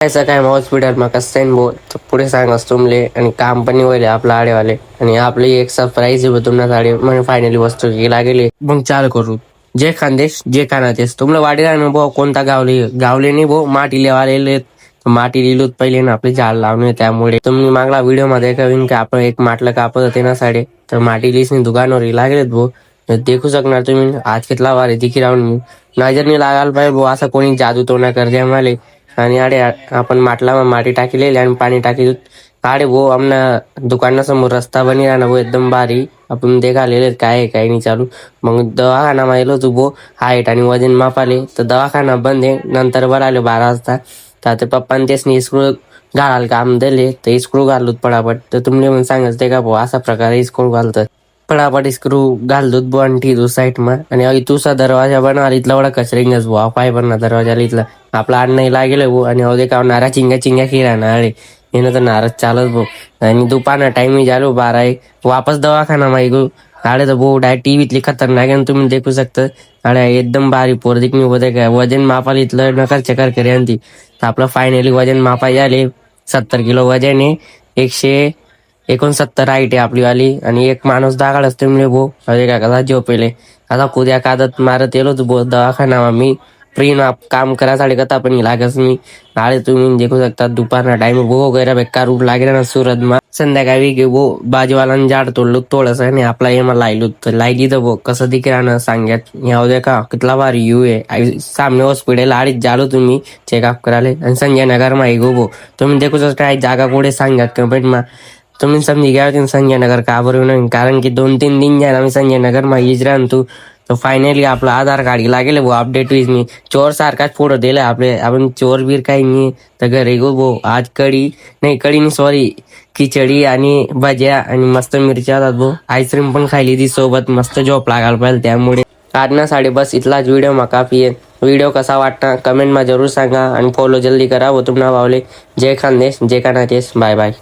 ऐसा काय हॉस्पिटल में कसं बो तर पुढे सांगास तुमले आणि काम पण निवडले आपला आडेवाले आणि आपली एक सरप्राईज आहे तुमना साडे म्हणजे फायनली वस्तू गेला गेले मग चाल करू जे खानदेश जे खानातेस तुम्हाला वाडीला ना भाऊ कोणता गावले गावले नाही भाऊ माटी लेवालेले माटी लिहिलोत पहिले ना आपले झाड लावणे त्यामुळे तुम्ही मागला व्हिडिओ मध्ये कवीन की आपण एक माटलं कापत होते ना साडे तर माटी लिहिसनी दुकानावर लागलेत भाऊ देखू शकणार तुम्ही आज कितला वार दिखी राहून मी नजर नाही लागायला पाहिजे भाऊ असं कोणी जादू तो ना कर द्या मला आणि आडे आपण माटला माटी टाकलेली आणि पाणी टाकी आडे भाऊ आमना दुकानासमोर रस्ता बनी राहणार भाऊ एकदम भारी आपण देखालेले काय आहे काय नाही चालू मग दवाखाना माहिलो तू भाऊ हाईट आणि वजन मापाले तर दवाखाना बंद आहे नंतर आले 12 वाजता तर ते पप्पाने तेच स्क्रू घालायला काम दिले तर स्क्रू घालूत पडापट तर तुम्ही म्हणून सांगायचं का भाऊ असा प्रकारे स्क्रू घालतात पडापट स्क्रू घाल दूध बुवा आणि ठेवू साईड मा आणि अगदी तुझा दरवाजा बनवा इथला एवढा कचरिंगच बुवा पाय बनना दरवाजाला इथला आपला आड नाही लागेल भाऊ आणि अवधे का नारा चिंग्या चिंग्या खिरा ना अरे येणं तर नाराज चालत भाऊ आणि दुपारना टाइम झालो 12 वापस दवाखाना माहिगो आडे तर भाऊ डाय टीव्हीतली खतरनाक आहे तुम्ही देखू शकता अरे एकदम भारी पोर दिकनी होते काय वजन मापाला इथलं नकार चकर करे आणि तर आपलं फायनली वजन मापा झाले 70 किलो वजन आहे 169 हाईट आहे आपली वाली आणि एक माणूस दागाड असते म्हणजे भाऊ अरे काय कसा झोपेले आता कुद्या कादत मारत येलो तू भाऊ दवाखाना मी फ्री ना काम करायसाठी कथा पण लागस मी नाळे तुम्ही देखू शकता दुपारना टाइम भाऊ वगैरे बेकार रूप लागेल ना सुरत मा संध्याकाळी गे भाऊ बाजूवाला झाड तोडलो तोडस आणि आपला एमा लायलो तर लायली तर भाऊ कसं दिखे राहणं सांगत याव दे का कितला बार यू आहे सामने हॉस्पिटल आडीच झालो तुम्ही चेकअप करायला आणि संजय नगर मा गो भाऊ तुम्ही देखू शकता जागा कुठे सांगत कमेंट मा तुम्ही समजी घ्या संजय नगर का बरोबर कारण की 2-3 दिन जाय आम्ही संजय नगर मा इजरा तू तो फायनली आपलं आधार कार्ड लागेल भाऊ अपडेट वीज मी चोर सारखाच फोटो दिला आपले आपण चोर बीर काही नाही तर घरी गो भाऊ आज कढी नाही सॉरी खिचडी आणि भज्या आणि मस्त मिरच्या होतात भाऊ आईस्क्रीम पण खायली ती सोबत मस्त जॉब लागायला पाहिजे त्यामुळे आजना साडे बस इथलाच व्हिडिओ मा काफी आहे व्हिडिओ कसा वाटता कमेंट मा जरूर सांगा आणि फॉलो जल्दी करा व तुम्हाला भावले जय खानदेश जय खानादेश बाय बाय